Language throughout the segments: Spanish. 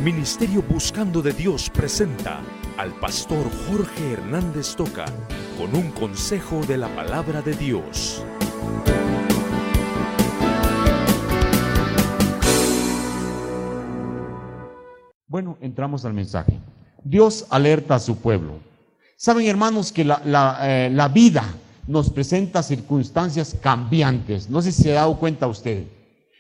Ministerio Buscando de Dios presenta al pastor Jorge Hernández Toca con un consejo de la palabra de Dios. Bueno, entramos al mensaje. Dios alerta a su pueblo. Saben, hermanos, que la vida nos presenta circunstancias cambiantes. No sé si se ha dado cuenta usted.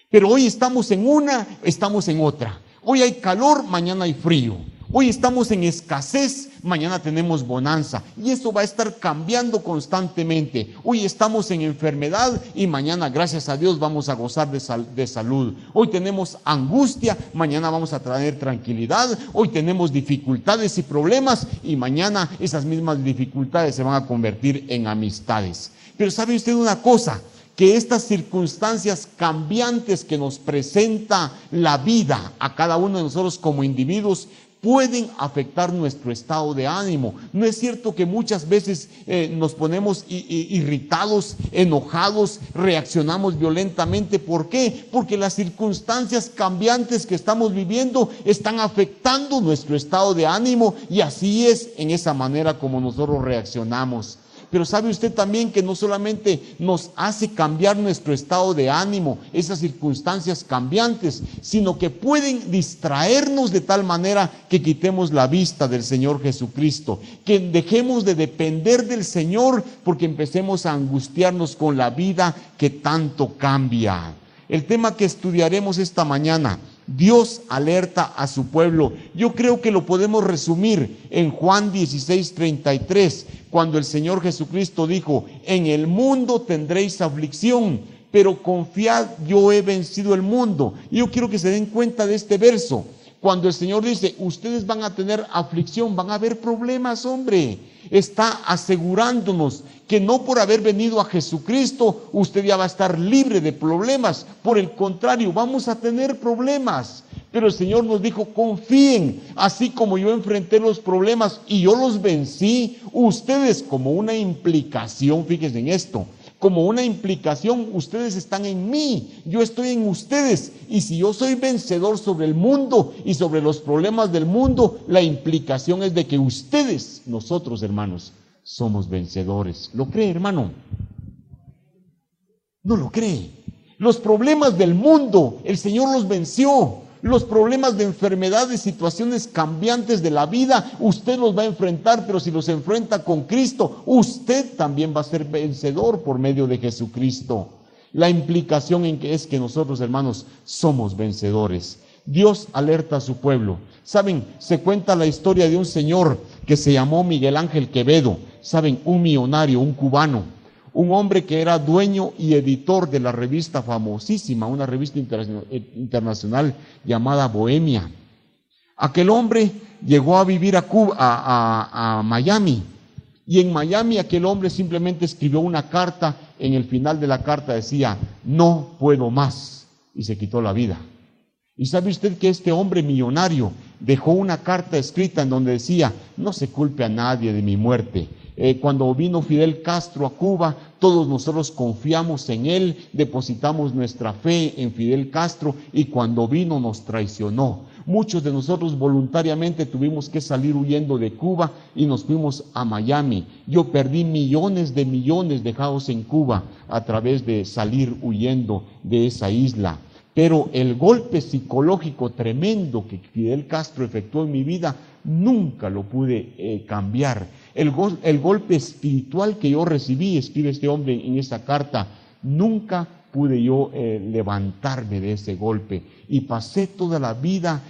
Pero hoy estamos en una, estamos en otra. Hoy hay calor, mañana hay frío. Hoy estamos en escasez, mañana tenemos bonanza. Y eso va a estar cambiando constantemente. Hoy estamos en enfermedad y mañana, gracias a Dios, vamos a gozar de salud. Hoy tenemos angustia, mañana vamos a traer tranquilidad. Hoy tenemos dificultades y problemas y mañana esas mismas dificultades se van a convertir en amistades. Pero ¿sabe usted una cosa? Que estas circunstancias cambiantes que nos presenta la vida a cada uno de nosotros como individuos pueden afectar nuestro estado de ánimo. ¿No es cierto que muchas veces nos ponemos irritados, enojados, reaccionamos violentamente? ¿Por qué? Porque las circunstancias cambiantes que estamos viviendo están afectando nuestro estado de ánimo y así es en esa manera como nosotros reaccionamos. Pero sabe usted también que no solamente nos hace cambiar nuestro estado de ánimo, esas circunstancias cambiantes, sino que pueden distraernos de tal manera que quitemos la vista del Señor Jesucristo, que dejemos de depender del Señor porque empecemos a angustiarnos con la vida que tanto cambia. El tema que estudiaremos esta mañana, Dios alerta a su pueblo. Yo creo que lo podemos resumir en Juan 16:33, cuando el Señor Jesucristo dijo: en el mundo tendréis aflicción, pero confiad, yo he vencido el mundo. Y yo quiero que se den cuenta de este verso. Cuando el Señor dice, ustedes van a tener aflicción, van a haber problemas, hombre. Está asegurándonos que no por haber venido a Jesucristo, usted ya va a estar libre de problemas. Por el contrario, vamos a tener problemas. Pero el Señor nos dijo, confíen, así como yo enfrenté los problemas y yo los vencí, ustedes como una implicación, fíjense en esto, como una implicación, ustedes están en mí, yo estoy en ustedes. Y si yo soy vencedor sobre el mundo y sobre los problemas del mundo, la implicación es de que ustedes, nosotros hermanos, somos vencedores. ¿Lo cree, hermano? No lo cree. Los problemas del mundo, el Señor los venció. Los problemas de enfermedades, situaciones cambiantes de la vida, usted los va a enfrentar, pero si los enfrenta con Cristo, usted también va a ser vencedor por medio de Jesucristo. La implicación es que nosotros, hermanos, somos vencedores. Dios alerta a su pueblo. Saben, se cuenta la historia de un señor que se llamó Miguel Ángel Quevedo. Saben, un millonario, un cubano. Un hombre que era dueño y editor de la revista famosísima, una revista internacional llamada Bohemia. Aquel hombre llegó a vivir a Cuba, a Miami, y en Miami aquel hombre simplemente escribió una carta. En el final de la carta decía, no puedo más, y se quitó la vida. ¿Y sabe usted que este hombre millonario dejó una carta escrita en donde decía, no se culpe a nadie de mi muerte? Cuando vino Fidel Castro a Cuba, todos nosotros confiamos en él, depositamos nuestra fe en Fidel Castro y cuando vino nos traicionó. Muchos de nosotros voluntariamente tuvimos que salir huyendo de Cuba y nos fuimos a Miami. Yo perdí millones dejados en Cuba a través de salir huyendo de esa isla. Pero el golpe psicológico tremendo que Fidel Castro efectuó en mi vida, nunca lo pude cambiar. El golpe espiritual que yo recibí, escribe este hombre en esa carta, nunca pude yo levantarme de ese golpe. Y pasé toda la vida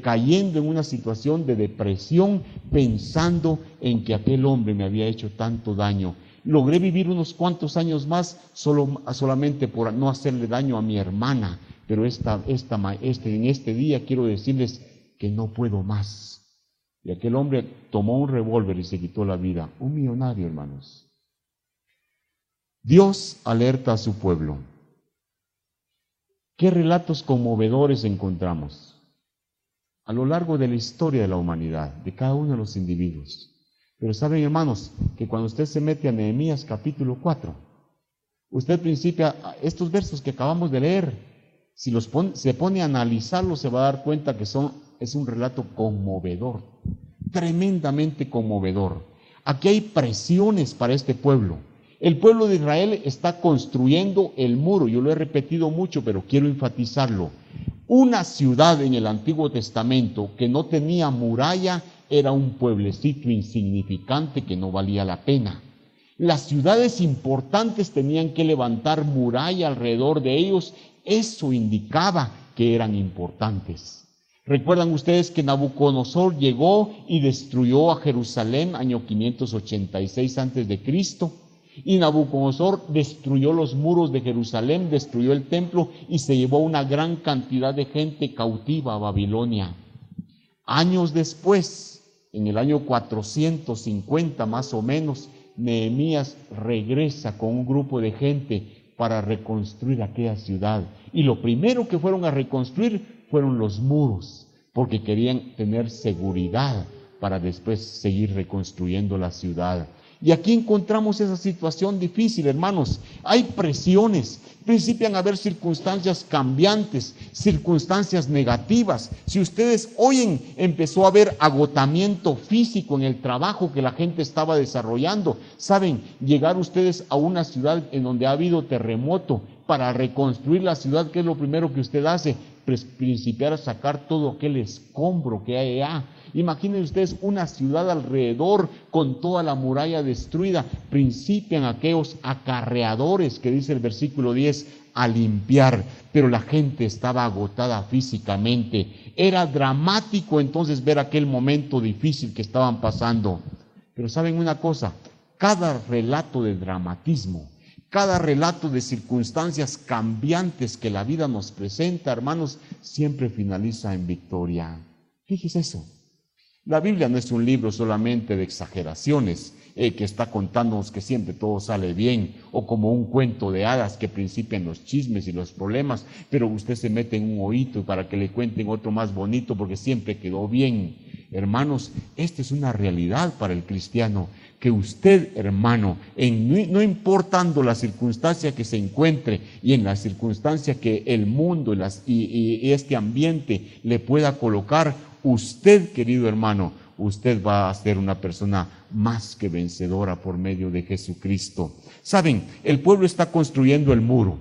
cayendo en una situación de depresión, pensando en que aquel hombre me había hecho tanto daño. Logré vivir unos cuantos años más solamente por no hacerle daño a mi hermana. Pero en este día quiero decirles que no puedo más. Y aquel hombre tomó un revólver y se quitó la vida. Un millonario, hermanos. Dios alerta a su pueblo. ¿Qué relatos conmovedores encontramos a lo largo de la historia de la humanidad, de cada uno de los individuos? Pero saben, hermanos, que cuando usted se mete a Nehemías capítulo 4, usted principia estos versos que acabamos de leer. Si se pone a analizarlo, se va a dar cuenta que es un relato conmovedor, tremendamente conmovedor. Aquí hay presiones para este pueblo. El pueblo de Israel está construyendo el muro. Yo lo he repetido mucho, pero quiero enfatizarlo. Una ciudad en el Antiguo Testamento que no tenía muralla era un pueblecito insignificante que no valía la pena. Las ciudades importantes tenían que levantar muralla alrededor de ellos. Eso indicaba que eran importantes. ¿Recuerdan ustedes que Nabucodonosor llegó y destruyó a Jerusalén año 586 a.C.? Y Nabucodonosor destruyó los muros de Jerusalén, destruyó el templo y se llevó una gran cantidad de gente cautiva a Babilonia. Años después, en el año 450 más o menos, Nehemías regresa con un grupo de gente para reconstruir aquella ciudad. Y lo primero que fueron a reconstruir fueron los muros, porque querían tener seguridad para después seguir reconstruyendo la ciudad. Y aquí encontramos esa situación difícil, hermanos. Hay presiones, principian a haber circunstancias cambiantes, circunstancias negativas. Si ustedes oyen, empezó a haber agotamiento físico en el trabajo que la gente estaba desarrollando. Saben, llegar ustedes a una ciudad en donde ha habido terremoto, para reconstruir la ciudad, ¿qué es lo primero que usted hace? Principiar a sacar todo aquel escombro que hay allá. Imaginen ustedes una ciudad alrededor con toda la muralla destruida. Principian aquellos acarreadores que dice el versículo 10 a limpiar, pero la gente estaba agotada físicamente. Era dramático entonces ver aquel momento difícil que estaban pasando. Pero ¿saben una cosa? Cada relato de dramatismo, cada relato de circunstancias cambiantes que la vida nos presenta, hermanos, siempre finaliza en victoria. Fíjese eso. La Biblia no es un libro solamente de exageraciones, que está contándonos que siempre todo sale bien, o como un cuento de hadas que principian los chismes y los problemas, pero usted se mete en un oído para que le cuenten otro más bonito porque siempre quedó bien. Hermanos, esta es una realidad para el cristiano, que usted, hermano, no importando la circunstancia que se encuentre y en la circunstancia que el mundo y este ambiente le pueda colocar, usted, querido hermano, usted va a ser una persona más que vencedora por medio de Jesucristo. Saben, el pueblo está construyendo el muro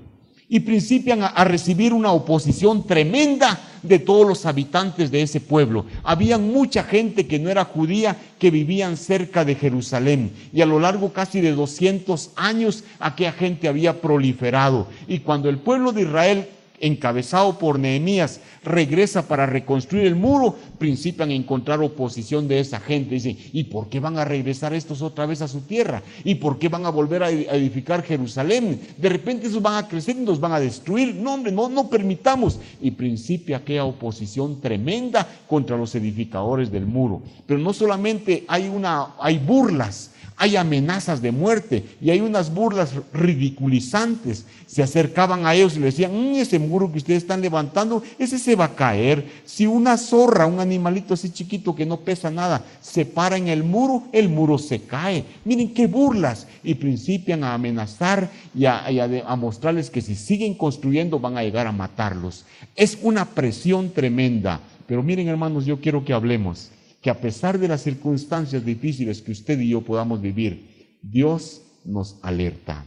y principian a recibir una oposición tremenda de todos los habitantes de ese pueblo. Había mucha gente que no era judía que vivían cerca de Jerusalén, y a lo largo casi de 200 años aquella gente había proliferado. Y cuando el pueblo de Israel, encabezado por Nehemías, regresa para reconstruir el muro, principian a encontrar oposición de esa gente. Dicen, ¿y por qué van a regresar estos otra vez a su tierra? ¿Y por qué van a volver a edificar Jerusalén? De repente esos van a crecer y nos van a destruir. No, hombre, no permitamos. Y principia aquella oposición tremenda contra los edificadores del muro. Pero no solamente hay burlas, hay amenazas de muerte y hay unas burlas ridiculizantes. Se acercaban a ellos y les decían, ese muro que ustedes están levantando, ese se va a caer. Si una zorra, un animalito así chiquito que no pesa nada, se para en el muro se cae. Miren qué burlas. Y principian a amenazar y a mostrarles que si siguen construyendo van a llegar a matarlos. Es una presión tremenda. Pero miren, hermanos, yo quiero que hablemos que a pesar de las circunstancias difíciles que usted y yo podamos vivir, Dios nos alerta.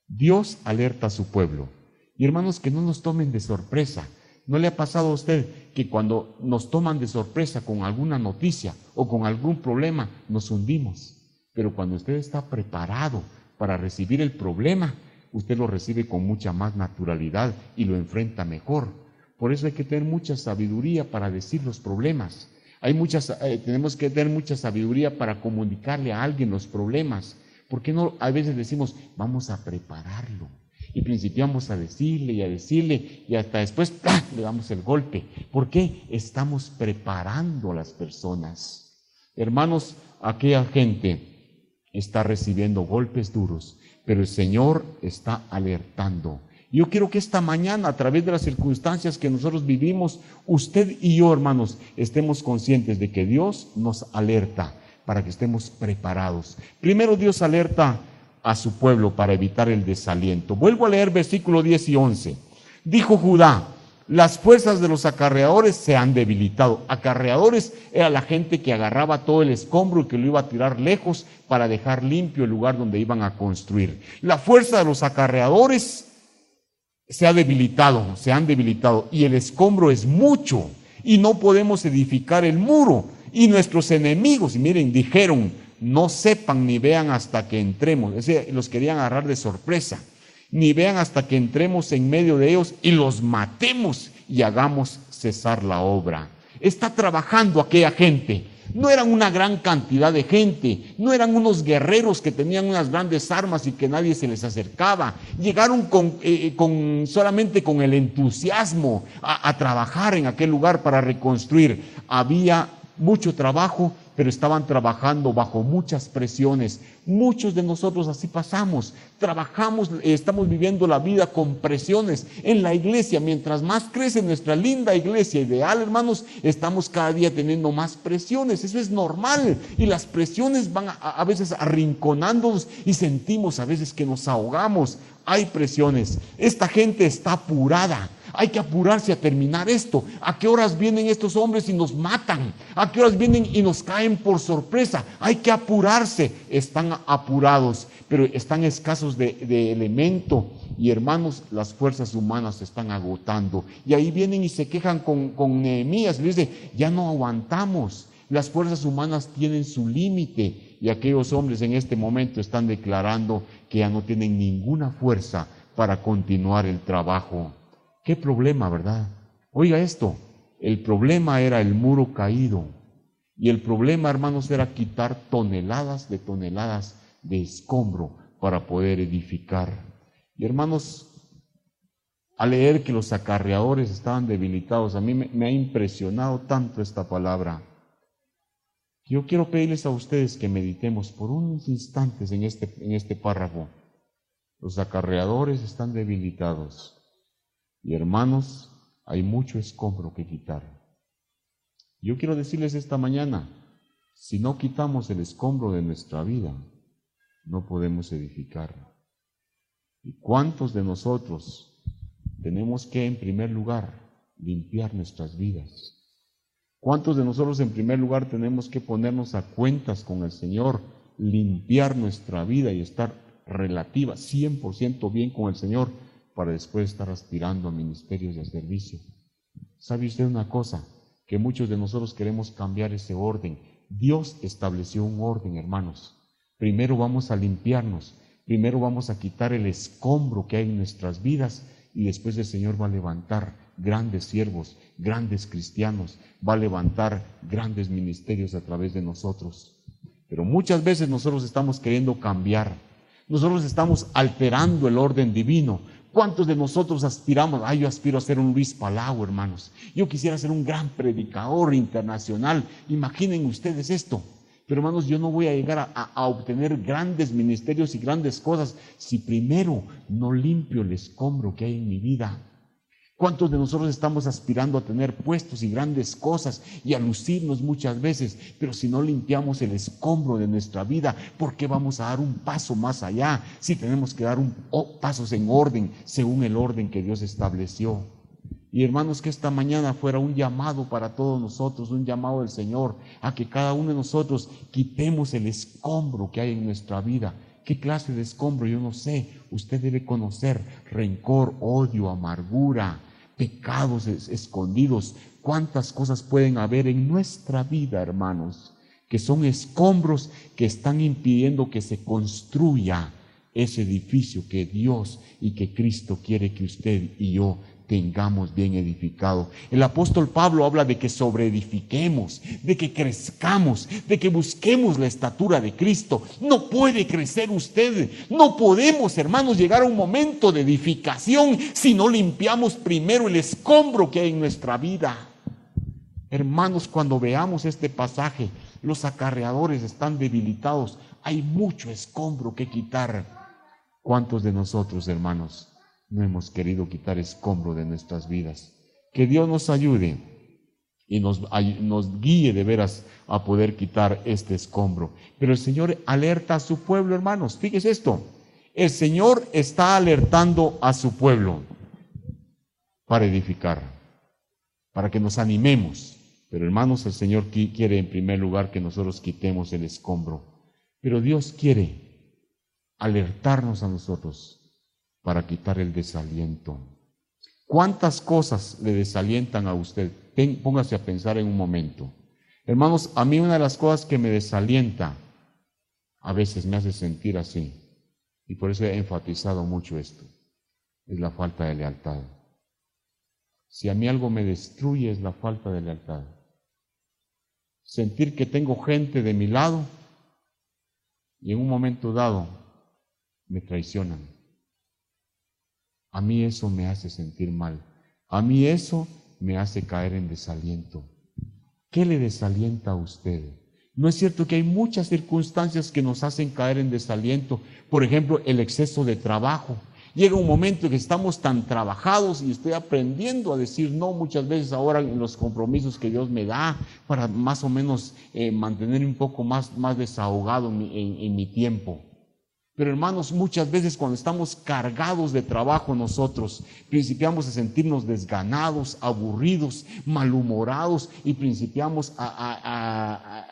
Dios alerta a su pueblo. Y hermanos, que no nos tomen de sorpresa. ¿No le ha pasado a usted que cuando nos toman de sorpresa con alguna noticia o con algún problema, nos hundimos? Pero cuando usted está preparado para recibir el problema, usted lo recibe con mucha más naturalidad y lo enfrenta mejor. Por eso hay que tener mucha sabiduría para decir los problemas. Tenemos que tener mucha sabiduría para comunicarle a alguien los problemas. ¿Por qué no a veces decimos, vamos a prepararlo? Y principiamos a decirle y hasta después le damos el golpe. ¿Por qué? Estamos preparando a las personas. Hermanos, aquella gente está recibiendo golpes duros, pero el Señor está alertando. Yo quiero que esta mañana, a través de las circunstancias que nosotros vivimos, usted y yo, hermanos, estemos conscientes de que Dios nos alerta para que estemos preparados. Primero, Dios alerta a su pueblo para evitar el desaliento. Vuelvo a leer versículos 10 y 11. Dijo Judá: las fuerzas de los acarreadores se han debilitado. Acarreadores era la gente que agarraba todo el escombro y que lo iba a tirar lejos para dejar limpio el lugar donde iban a construir. La fuerza de los acarreadores se han debilitado y el escombro es mucho y no podemos edificar el muro. Y nuestros enemigos, y miren, dijeron: no sepan ni vean hasta que entremos. Es decir, los querían agarrar de sorpresa. Ni vean hasta que entremos en medio de ellos y los matemos y hagamos cesar la obra. Está trabajando aquella gente. No eran una gran cantidad de gente, no eran unos guerreros que tenían unas grandes armas y que nadie se les acercaba. Llegaron solamente con el entusiasmo a trabajar en aquel lugar para reconstruir. Había mucho trabajo, pero estaban trabajando bajo muchas presiones. Muchos de nosotros así pasamos, trabajamos, estamos viviendo la vida con presiones. En la iglesia, mientras más crece nuestra linda iglesia ideal, hermanos, estamos cada día teniendo más presiones. Eso es normal, y las presiones van a veces arrinconándonos y sentimos a veces que nos ahogamos. Hay presiones. Esta gente está apurada. Hay que apurarse a terminar esto. ¿A qué horas vienen estos hombres y nos matan? ¿A qué horas vienen y nos caen por sorpresa? Hay que apurarse. Están apurados, pero están escasos de elemento. Y hermanos, las fuerzas humanas se están agotando. Y ahí vienen y se quejan con Nehemías. Le dicen: ya no aguantamos. Las fuerzas humanas tienen su límite. Y aquellos hombres en este momento están declarando que ya no tienen ninguna fuerza para continuar el trabajo. Qué problema, ¿verdad? Oiga esto, el problema era el muro caído. Y el problema, hermanos, era quitar toneladas de escombro para poder edificar. Y hermanos, al leer que los acarreadores estaban debilitados, a mí me ha impresionado tanto esta palabra. Yo quiero pedirles a ustedes que meditemos por unos instantes en este párrafo. Los acarreadores están debilitados. Y hermanos, hay mucho escombro que quitar. Yo quiero decirles esta mañana: si no quitamos el escombro de nuestra vida, no podemos edificar. ¿Y cuántos de nosotros tenemos que, en primer lugar, limpiar nuestras vidas? ¿Cuántos de nosotros, en primer lugar, tenemos que ponernos a cuentas con el Señor, limpiar nuestra vida y estar relativa, 100% bien con el Señor, para después estar aspirando a ministerios de servicio? ¿Sabe usted una cosa? Que muchos de nosotros queremos cambiar ese orden. Dios estableció un orden, hermanos. Primero vamos a limpiarnos, primero vamos a quitar el escombro que hay en nuestras vidas, y después el Señor va a levantar grandes siervos, grandes cristianos, va a levantar grandes ministerios a través de nosotros. Pero muchas veces nosotros estamos queriendo cambiar, nosotros estamos alterando el orden divino. ¿Cuántos de nosotros aspiramos? Yo aspiro a ser un Luis Palau, hermanos. Yo quisiera ser un gran predicador internacional. Imaginen ustedes esto. Pero hermanos, yo no voy a llegar a obtener grandes ministerios y grandes cosas si primero no limpio el escombro que hay en mi vida. ¿Cuántos de nosotros estamos aspirando a tener puestos y grandes cosas y a lucirnos muchas veces? Pero si no limpiamos el escombro de nuestra vida, ¿por qué vamos a dar un paso más allá si tenemos que dar pasos en orden, según el orden que Dios estableció? Y hermanos, que esta mañana fuera un llamado para todos nosotros, un llamado del Señor, a que cada uno de nosotros quitemos el escombro que hay en nuestra vida. ¿Qué clase de escombro? Yo no sé. Usted debe conocer: rencor, odio, amargura, pecados escondidos. ¿Cuántas cosas pueden haber en nuestra vida, hermanos, que son escombros que están impidiendo que se construya ese edificio que Dios y que Cristo quiere que usted y yo tengamos bien edificado? El apóstol Pablo habla de que sobreedifiquemos, de que crezcamos, de que busquemos la estatura de Cristo. No puede crecer usted. No podemos, hermanos, llegar a un momento de edificación si no limpiamos primero el escombro que hay en nuestra vida. Hermanos, cuando veamos este pasaje, los acarreadores están debilitados. Hay mucho escombro que quitar. ¿Cuántos de nosotros, hermanos, no hemos querido quitar escombro de nuestras vidas? Que Dios nos ayude y nos guíe de veras a poder quitar este escombro. Pero el Señor alerta a su pueblo, hermanos. Fíjese esto: el Señor está alertando a su pueblo. para edificar, para que nos animemos. Pero hermanos, el Señor quiere en primer lugar que nosotros quitemos el escombro. Pero Dios quiere alertarnos a nosotros para quitar el desaliento. ¿Cuántas cosas le desalientan a usted? Póngase a pensar en un momento. Hermanos, a mí una de las cosas que me desalienta, a veces me hace sentir así, y por eso he enfatizado mucho esto, es la falta de lealtad. Si a mí algo me destruye es la falta de lealtad. Sentir que tengo gente de mi lado y en un momento dado me traicionan. A mí eso me hace sentir mal. A mí eso me hace caer en desaliento. ¿Qué le desalienta a usted? ¿No es cierto que hay muchas circunstancias que nos hacen caer en desaliento? Por ejemplo, el exceso de trabajo. Llega un momento en que estamos tan trabajados y estoy aprendiendo a decir no muchas veces ahora en los compromisos que Dios me da para más o menos mantener un poco más desahogado en mi tiempo. Pero hermanos, muchas veces cuando estamos cargados de trabajo nosotros, principiamos a sentirnos desganados, aburridos, malhumorados y principiamos a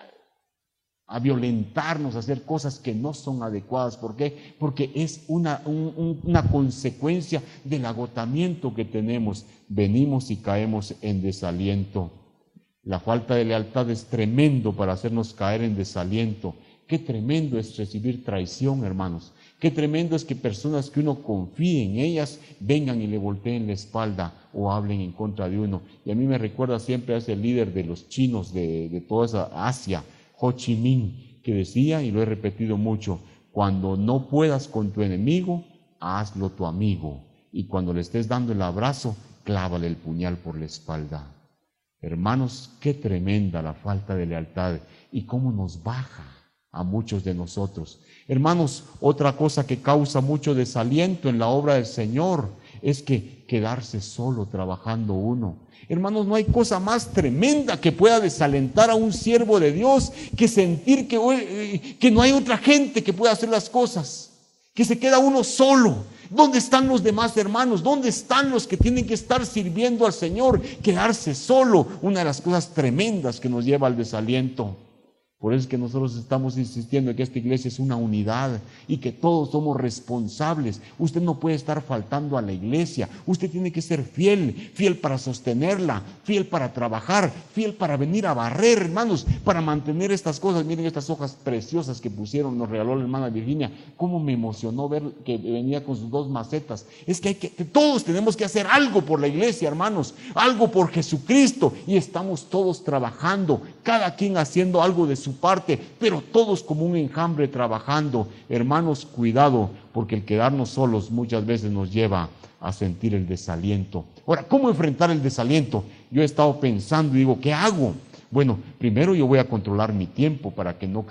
violentarnos, a hacer cosas que no son adecuadas. ¿Por qué? Porque es una consecuencia del agotamiento que tenemos. Venimos y caemos en desaliento. La falta de lealtad es tremendo para hacernos caer en desaliento. Qué tremendo es recibir traición, hermanos. Qué tremendo es que personas que uno confíe en ellas vengan y le volteen la espalda o hablen en contra de uno. Y a mí me recuerda siempre a ese líder de los chinos de toda esa Asia, Ho Chi Minh, que decía, y lo he repetido mucho, cuando no puedas con tu enemigo, hazlo tu amigo. Y cuando le estés dando el abrazo, clávale el puñal por la espalda. Hermanos, qué tremenda la falta de lealtad y cómo nos baja a muchos de nosotros. Hermanos, otra cosa que causa mucho desaliento en la obra del Señor es que quedarse solo trabajando uno. Hermanos, no hay cosa más tremenda que pueda desalentar a un siervo de Dios que sentir que no hay otra gente que pueda hacer las cosas, que se queda uno solo. ¿Dónde están los demás hermanos? ¿Dónde están los que tienen que estar sirviendo al Señor? Quedarse solo, una de las cosas tremendas que nos lleva al desaliento. Por eso es que nosotros estamos insistiendo en que esta iglesia es una unidad y que todos somos responsables. Usted no puede estar faltando a la iglesia. Usted tiene que ser fiel, fiel para sostenerla, fiel para trabajar, fiel para venir a barrer, hermanos, para mantener estas cosas. Miren estas hojas preciosas que nos regaló la hermana Virginia. Cómo me emocionó ver que venía con sus 2 macetas. Es que todos tenemos que hacer algo por la iglesia, hermanos, algo por Jesucristo, y estamos todos trabajando, cada quien haciendo algo de su parte, pero todos como un enjambre trabajando. Hermanos, cuidado, porque el quedarnos solos muchas veces nos lleva a sentir el desaliento. Ahora, ¿cómo enfrentar el desaliento? Yo he estado pensando y digo, ¿qué hago? Bueno, primero yo voy a controlar mi tiempo para que no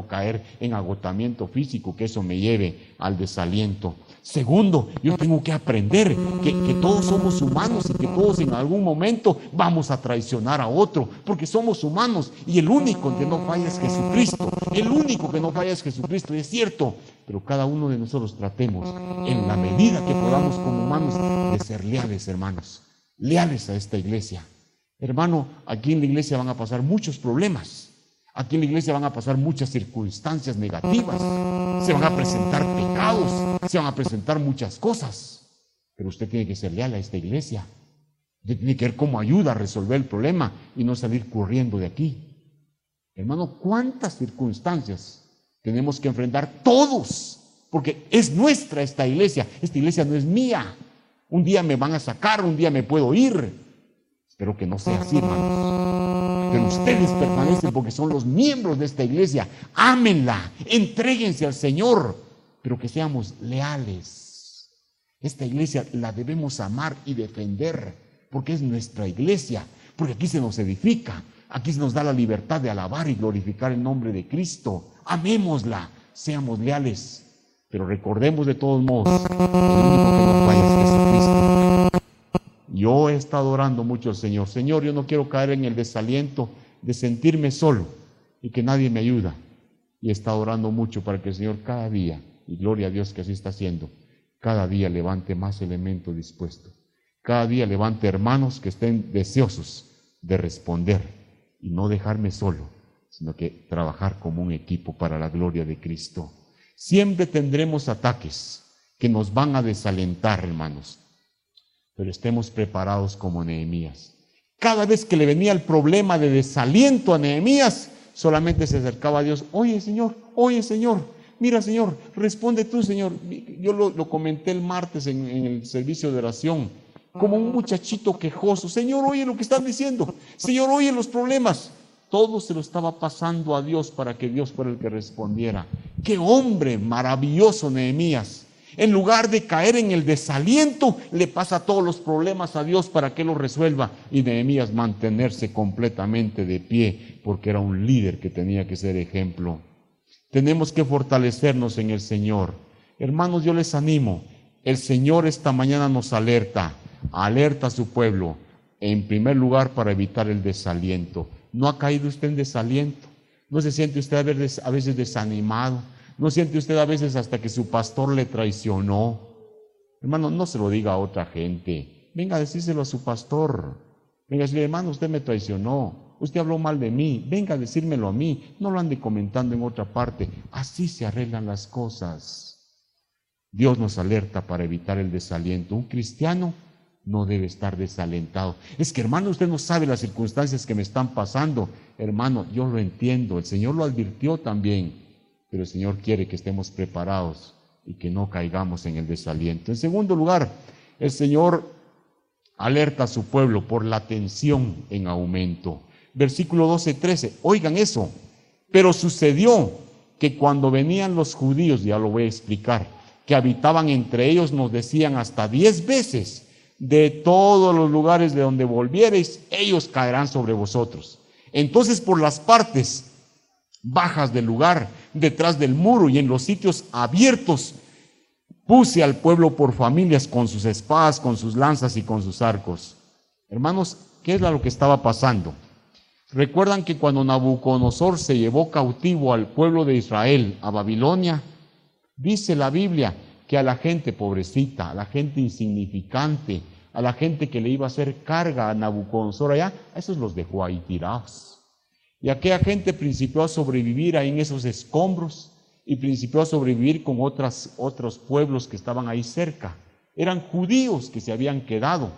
caer en agotamiento físico, que eso me lleve al desaliento. Segundo, yo tengo que aprender que todos somos humanos y que todos en algún momento vamos a traicionar a otro, porque somos humanos y el único que no falla es Jesucristo. El único que no falla es Jesucristo, y es cierto, pero cada uno de nosotros tratemos en la medida que podamos como humanos de ser leales, hermanos, leales a esta iglesia. Hermano, aquí en la iglesia van a pasar muchos problemas. Aquí en la iglesia van a pasar muchas circunstancias negativas. Se van a presentar pecados, se van a presentar muchas cosas. Pero usted tiene que ser leal a esta iglesia. Usted tiene que ver cómo ayuda a resolver el problema y no salir corriendo de aquí. Hermano, ¿cuántas circunstancias tenemos que enfrentar todos? Porque es nuestra esta iglesia. Esta iglesia no es mía. Un día me van a sacar, un día me puedo ir. Espero que no sea así, hermanos. Pero ustedes permanecen porque son los miembros de esta iglesia. Ámenla, entréguense al Señor, pero que seamos leales. Esta iglesia la debemos amar y defender, porque es nuestra iglesia, porque aquí se nos edifica, aquí se nos da la libertad de alabar y glorificar el nombre de Cristo. Amémosla, seamos leales, pero recordemos de todos modos, el único que nos falla es Jesucristo. Yo he estado orando mucho al Señor. Señor, yo no quiero caer en el desaliento de sentirme solo y que nadie me ayuda. Y he estado orando mucho para que el Señor cada día, y gloria a Dios que así está haciendo, cada día levante más elemento dispuesto. cada día levante hermanos que estén deseosos de responder y no dejarme solo, sino que trabajar como un equipo para la gloria de Cristo. Siempre tendremos ataques que nos van a desalentar, hermanos, pero estemos preparados como Nehemías. Cada vez que le venía el problema de desaliento a Nehemías, solamente se acercaba a Dios. Oye, Señor, mira, Señor, responde tú, Señor. Yo lo comenté el martes en el servicio de oración, como un muchachito quejoso. Señor, oye lo que están diciendo. Señor, oye los problemas. Todo se lo estaba pasando a Dios para que Dios fuera el que respondiera. ¡Qué hombre maravilloso, Nehemías! En lugar de caer en el desaliento, le pasa todos los problemas a Dios para que los resuelva. Y Nehemías mantenerse completamente de pie, porque era un líder que tenía que ser ejemplo. Tenemos que fortalecernos en el Señor. Hermanos, yo les animo. El Señor esta mañana nos alerta a su pueblo, en primer lugar para evitar el desaliento. ¿No ha caído usted en desaliento? ¿No se siente usted a veces desanimado? ¿No siente usted a veces hasta que su pastor le traicionó? Hermano, no se lo diga a otra gente. Venga a decírselo a su pastor. Venga a decirle, hermano, usted me traicionó. Usted habló mal de mí. Venga a decírmelo a mí. No lo ande comentando en otra parte. Así se arreglan las cosas. Dios nos alerta para evitar el desaliento. Un cristiano no debe estar desalentado. Es que, hermano, usted no sabe las circunstancias que me están pasando. Hermano, yo lo entiendo. El Señor lo advirtió también. Pero el Señor quiere que estemos preparados y que no caigamos en el desaliento. En segundo lugar, el Señor alerta a su pueblo por la tensión en aumento. Versículo 12-13, oigan eso. Pero sucedió que cuando venían los judíos, ya lo voy a explicar, que habitaban entre ellos, nos decían hasta 10 veces, de todos los lugares de donde volviereis, ellos caerán sobre vosotros. Entonces, por las partes bajas del lugar, detrás del muro y en los sitios abiertos, puse al pueblo por familias con sus espadas, con sus lanzas y con sus arcos. Hermanos, ¿qué es lo que estaba pasando? Recuerdan que cuando Nabucodonosor se llevó cautivo al pueblo de Israel a Babilonia, dice la Biblia que a la gente pobrecita, a la gente insignificante, a la gente que le iba a hacer carga a Nabucodonosor allá, a esos los dejó ahí tirados. Y aquella gente principió a sobrevivir ahí en esos escombros y principió a sobrevivir con otros pueblos que estaban ahí cerca. Eran judíos que se habían quedado.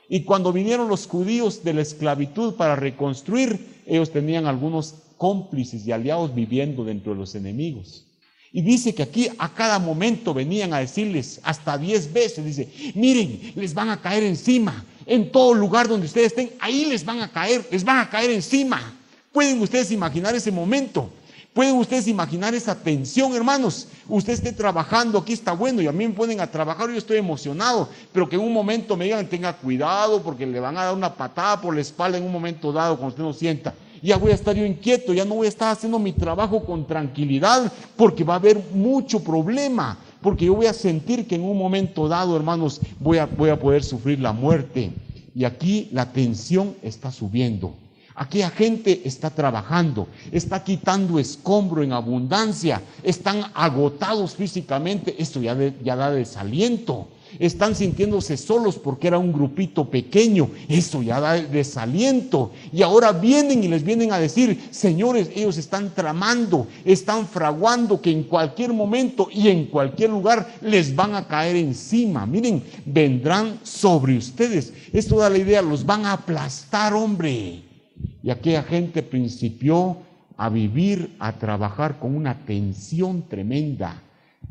Y cuando vinieron los judíos de la esclavitud para reconstruir, ellos tenían algunos cómplices y aliados viviendo dentro de los enemigos. Y dice que aquí a cada momento venían a decirles hasta 10 veces, dice, miren, les van a caer encima. En todo lugar donde ustedes estén, ahí les van a caer encima. ¿Pueden ustedes imaginar ese momento? ¿Pueden ustedes imaginar esa tensión, hermanos? Usted esté trabajando, aquí está bueno, y a mí me ponen a trabajar, yo estoy emocionado, pero que en un momento me digan, tenga cuidado, porque le van a dar una patada por la espalda en un momento dado, cuando usted no sienta. Ya voy a estar yo inquieto, ya no voy a estar haciendo mi trabajo con tranquilidad, porque va a haber mucho problema, porque yo voy a sentir que en un momento dado, hermanos, voy a poder sufrir la muerte. Y aquí la tensión está subiendo. Aquella gente está trabajando, está quitando escombro en abundancia, están agotados físicamente, esto ya da desaliento. Están sintiéndose solos porque era un grupito pequeño, eso ya da desaliento. Y ahora vienen y les vienen a decir, señores, ellos están tramando, están fraguando que en cualquier momento y en cualquier lugar les van a caer encima. Miren, vendrán sobre ustedes. Esto da la idea, los van a aplastar, hombre. Y aquella gente principió a vivir, a trabajar con una tensión tremenda.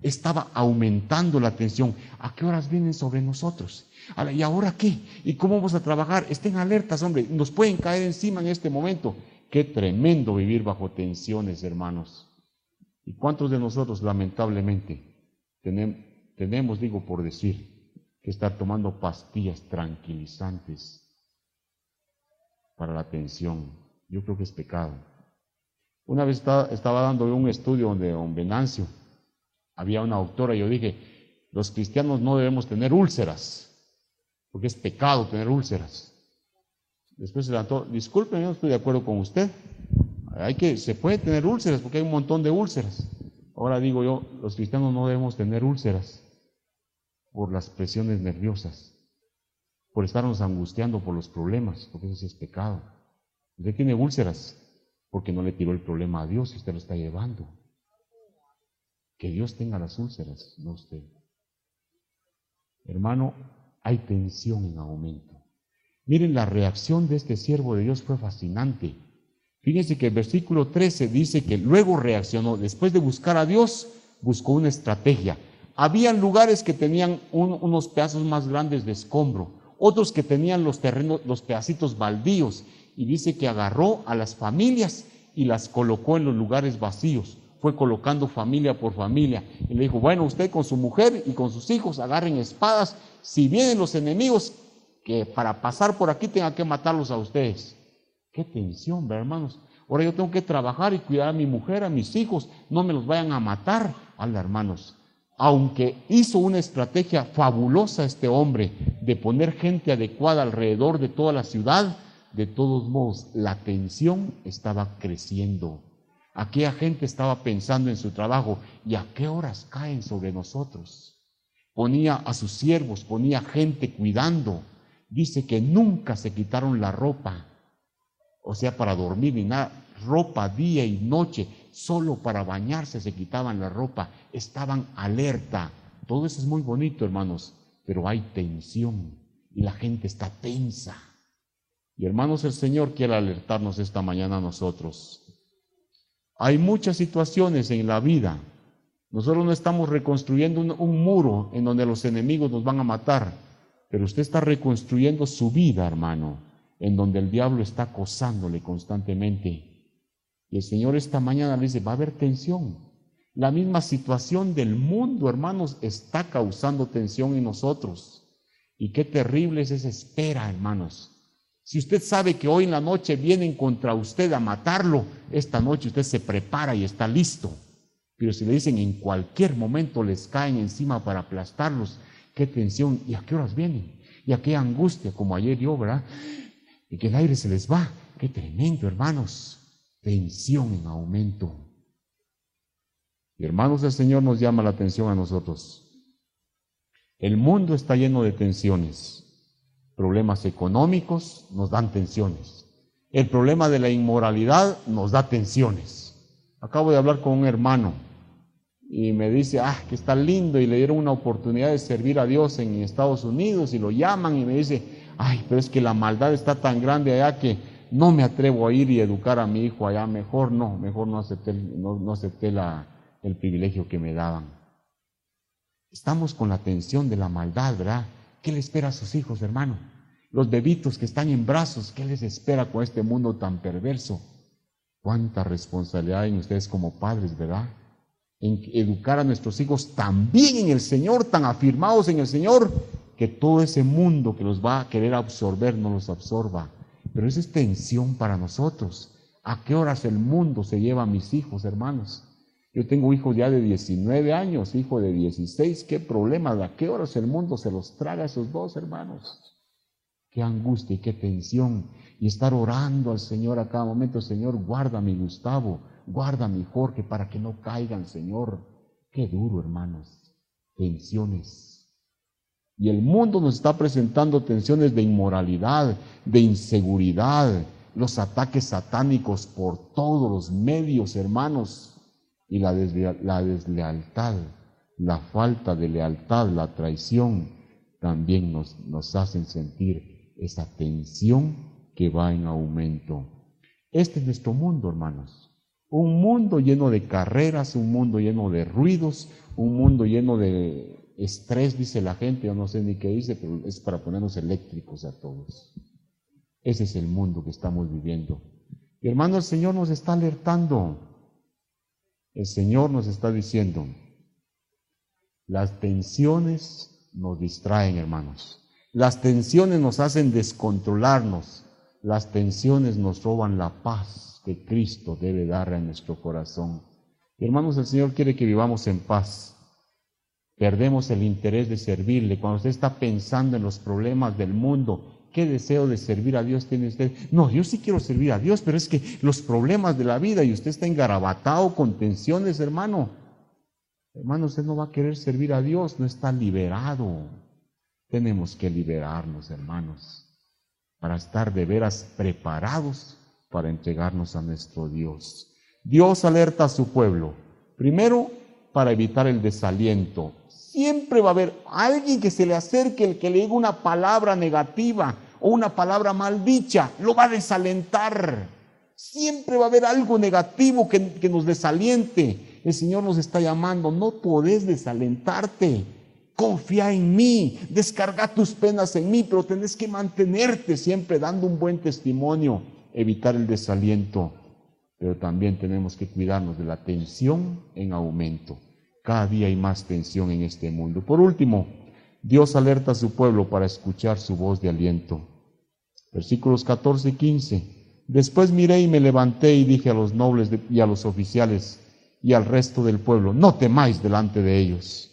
Estaba aumentando la tensión. ¿A qué horas vienen sobre nosotros? ¿Y ahora qué? ¿Y cómo vamos a trabajar? Estén alertas, hombre. Nos pueden caer encima en este momento. Qué tremendo vivir bajo tensiones, hermanos. ¿Y cuántos de nosotros, lamentablemente, tenemos, digo por decir, que estar tomando pastillas tranquilizantes para la tensión? Yo creo que es pecado. Una vez estaba dando un estudio donde don Venancio, había una doctora, y yo dije, los cristianos no debemos tener úlceras, porque es pecado tener úlceras. Después se levantó, disculpen, yo no estoy de acuerdo con usted, se puede tener úlceras, porque hay un montón de úlceras. Ahora digo yo, los cristianos no debemos tener úlceras por las presiones nerviosas. por estarnos angustiando por los problemas, porque eso sí es pecado. Usted tiene úlceras porque no le tiró el problema a Dios y usted lo está llevando. Que Dios tenga las úlceras, no usted. Hermano, hay tensión en aumento. Miren, la reacción de este siervo de Dios fue fascinante. Fíjense que el versículo 13 dice que luego reaccionó. Después de buscar a Dios, buscó una estrategia. Habían lugares que tenían unos pedazos más grandes de escombro, otros que tenían los terrenos, los pedacitos baldíos, y dice que agarró a las familias y las colocó en los lugares vacíos. Fue colocando familia por familia y le dijo, bueno, usted con su mujer y con sus hijos agarren espadas, si vienen los enemigos, que para pasar por aquí tengan que matarlos a ustedes. Qué tensión, ¿verdad, hermanos? Ahora yo tengo que trabajar y cuidar a mi mujer, a mis hijos, no me los vayan a matar. Hala, hermanos, aunque hizo una estrategia fabulosa este hombre de poner gente adecuada alrededor de toda la ciudad, de todos modos la tensión estaba creciendo. Aquella gente estaba pensando en su trabajo, ¿y a qué horas caen sobre nosotros? Ponía a sus siervos, ponía gente cuidando. Dice que nunca se quitaron la ropa, o sea, para dormir ni nada, ropa día y noche, solo para bañarse se quitaban la ropa, estaban alerta. Todo eso es muy bonito, hermanos, pero hay tensión y la gente está tensa. Y hermanos, el Señor quiere alertarnos esta mañana a nosotros. Hay muchas situaciones en la vida. Nosotros no estamos reconstruyendo un muro en donde los enemigos nos van a matar, pero usted está reconstruyendo su vida, hermano, en donde el diablo está acosándole constantemente. Y el Señor esta mañana le dice, va a haber tensión. La misma situación del mundo, hermanos, está causando tensión en nosotros. Y qué terrible es esa espera, hermanos. Si usted sabe que hoy en la noche vienen contra usted a matarlo, esta noche usted se prepara y está listo. Pero si le dicen en cualquier momento les caen encima para aplastarlos, qué tensión, ¿y a qué horas vienen? Y a qué angustia, como ayer yo, ¿verdad? Y que el aire se les va, qué tremendo, hermanos, tensión en aumento. Y hermanos, el Señor nos llama la atención a nosotros. El mundo está lleno de tensiones. Problemas económicos nos dan tensiones. El problema de la inmoralidad nos da tensiones. Acabo de hablar con un hermano y me dice, que está lindo y le dieron una oportunidad de servir a Dios en Estados Unidos y lo llaman y me dice, pero es que la maldad está tan grande allá que no me atrevo a ir y educar a mi hijo allá, mejor no acepté el privilegio que me daban. Estamos con la tensión de la maldad, ¿verdad? ¿Qué le espera a sus hijos, hermano? Los bebitos que están en brazos, ¿qué les espera con este mundo tan perverso? Cuánta responsabilidad en ustedes como padres, ¿verdad? En educar a nuestros hijos también en el Señor, tan afirmados en el Señor, que todo ese mundo que los va a querer absorber no los absorba. Pero esa es tensión para nosotros. ¿A qué horas el mundo se lleva a mis hijos, hermanos? Yo tengo hijos ya de 19 años, hijo de 16, qué problema, ¿a qué horas el mundo se los traga a esos dos, hermanos? Qué angustia y qué tensión. Y estar orando al Señor a cada momento, Señor, guarda a mi Gustavo, guarda a mi Jorge para que no caigan, Señor. Qué duro, hermanos, tensiones. Y el mundo nos está presentando tensiones de inmoralidad, de inseguridad, los ataques satánicos por todos los medios, hermanos. Y la deslealtad, la falta de lealtad, la traición, también nos hacen sentir esa tensión que va en aumento. Este es nuestro mundo, hermanos. Un mundo lleno de carreras, un mundo lleno de ruidos, un mundo lleno de estrés, dice la gente, yo no sé ni qué dice, pero es para ponernos eléctricos a todos. Ese es el mundo que estamos viviendo. Y hermano, el Señor nos está alertando. El Señor nos está diciendo, las tensiones nos distraen, hermanos. Las tensiones nos hacen descontrolarnos. Las tensiones nos roban la paz que Cristo debe dar a nuestro corazón. Y hermanos, el Señor quiere que vivamos en paz. Perdemos el interés de servirle. Cuando usted está pensando en los problemas del mundo, ¿qué deseo de servir a Dios tiene usted? No, yo sí quiero servir a Dios, pero es que los problemas de la vida y usted está engarabatado con tensiones, hermano. Hermano, usted no va a querer servir a Dios, no está liberado. Tenemos que liberarnos, hermanos, para estar de veras preparados para entregarnos a nuestro Dios. Dios alerta a su pueblo, primero para evitar el desaliento. Siempre va a haber alguien que se le acerque, el que le diga una palabra negativa o una palabra mal dicha, lo va a desalentar. Siempre va a haber algo negativo que nos desaliente. El Señor nos está llamando, no podés desalentarte. Confía en mí, descarga tus penas en mí, pero tenés que mantenerte siempre dando un buen testimonio, evitar el desaliento. Pero también tenemos que cuidarnos de la tensión en aumento. Cada día hay más tensión en este mundo. Por último, Dios alerta a su pueblo para escuchar su voz de aliento. Versículos 14 y 15. Después miré y me levanté y dije a los nobles y a los oficiales y al resto del pueblo, no temáis delante de ellos.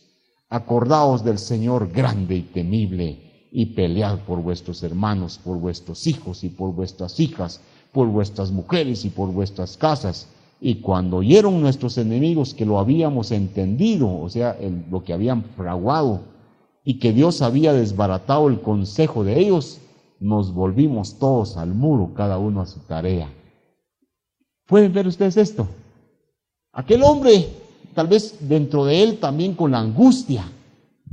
Acordaos del Señor grande y temible, y pelead por vuestros hermanos, por vuestros hijos y por vuestras hijas, por vuestras mujeres y por vuestras casas. Y cuando oyeron nuestros enemigos que lo habíamos entendido, o sea, lo que habían fraguado, y que Dios había desbaratado el consejo de ellos, nos volvimos todos al muro, cada uno a su tarea. ¿Pueden ver ustedes esto? Aquel hombre, tal vez dentro de él también con la angustia,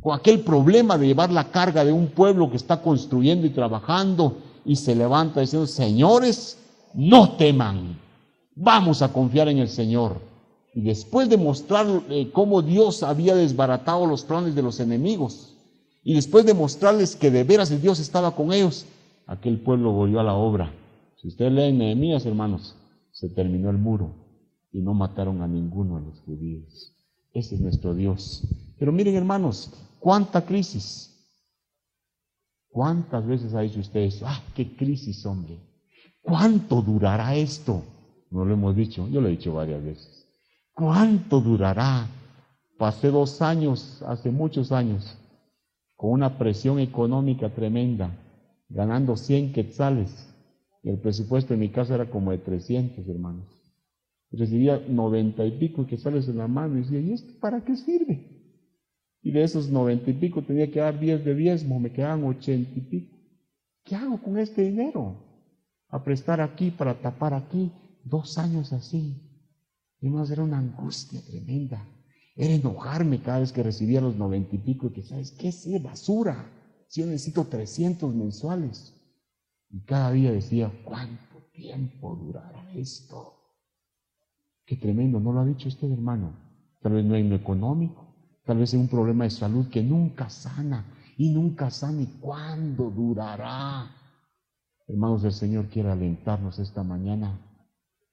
con aquel problema de llevar la carga de un pueblo que está construyendo y trabajando, y se levanta diciendo, señores, no teman, vamos a confiar en el Señor. Y después de mostrar cómo Dios había desbaratado los planes de los enemigos, y después de mostrarles que de veras Dios estaba con ellos, aquel pueblo volvió a la obra. Si ustedes leen Nehemías, hermanos, se terminó el muro y no mataron a ninguno de los judíos. Ese es nuestro Dios. Pero miren, hermanos, cuánta crisis. ¿Cuántas veces ha dicho ustedes, qué crisis, hombre? ¿Cuánto durará esto? No lo hemos dicho, yo lo he dicho varias veces. ¿Cuánto durará? Pasé 2 años, hace muchos años, con una presión económica tremenda, ganando 100 quetzales. Y el presupuesto en mi casa era como de 300, hermanos. Recibía 90 y pico quetzales en la mano y decía, ¿y esto para qué sirve? Y de esos 90 y pico tenía que dar 10 de diezmo, me quedaban 80 y pico. ¿Qué hago con este dinero? A prestar aquí para tapar aquí, 2 años así. Y más era una angustia tremenda. Era enojarme cada vez que recibía los 90 y pico, que ¿sabes qué? Es basura. Si yo necesito 300 mensuales. Y cada día decía, ¿cuánto tiempo durará esto? Qué tremendo, ¿no lo ha dicho usted, hermano? Tal vez no hay lo económico, tal vez hay un problema de salud que nunca sana, y nunca sana, ¿y cuándo durará? Hermanos, el Señor quiere alentarnos esta mañana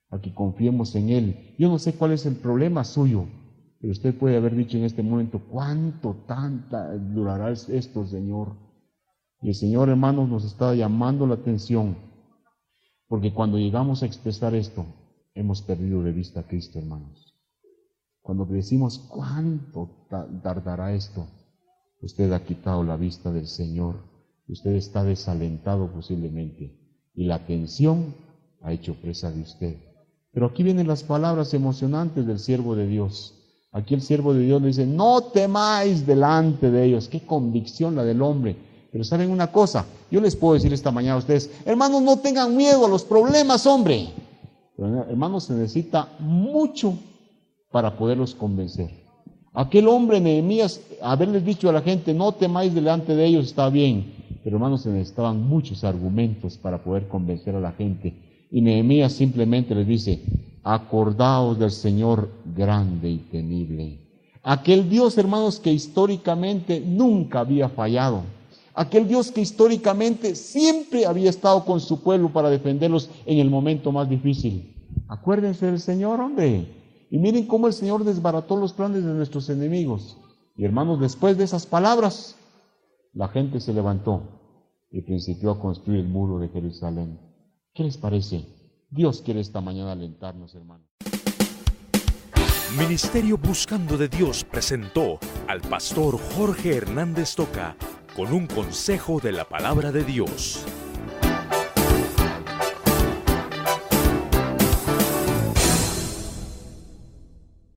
a que confiemos en Él. Yo no sé cuál es el problema suyo, pero usted puede haber dicho en este momento, ¿cuánto durará esto, Señor? Y el Señor, hermanos, nos está llamando la atención, porque cuando llegamos a expresar esto, hemos perdido de vista a Cristo, hermanos. Cuando decimos, ¿cuánto tardará esto? Usted ha quitado la vista del Señor. Usted está desalentado posiblemente. Y la tensión ha hecho presa de usted. Pero aquí vienen las palabras emocionantes del siervo de Dios. Aquí el siervo de Dios le dice, no temáis delante de ellos. Qué convicción la del hombre. Pero ¿saben una cosa? Yo les puedo decir esta mañana a ustedes, hermanos, no tengan miedo a los problemas, hombre. Pero, hermanos, se necesita mucho para poderlos convencer. Aquel hombre, Nehemías, haberles dicho a la gente, no temáis delante de ellos, está bien. Pero, hermanos, se necesitaban muchos argumentos para poder convencer a la gente. Y Nehemías simplemente les dice, acordaos del Señor grande y temible. Aquel Dios, hermanos, que históricamente nunca había fallado. Aquel Dios que históricamente siempre había estado con su pueblo para defenderlos en el momento más difícil. Acuérdense del Señor, hombre. Y miren cómo el Señor desbarató los planes de nuestros enemigos. Y hermanos, después de esas palabras, la gente se levantó y principió a construir el muro de Jerusalén. ¿Qué les parece? Dios quiere esta mañana alentarnos, hermanos. Ministerio Buscando de Dios presentó al pastor Jorge Hernández Toca con un consejo de la palabra de Dios.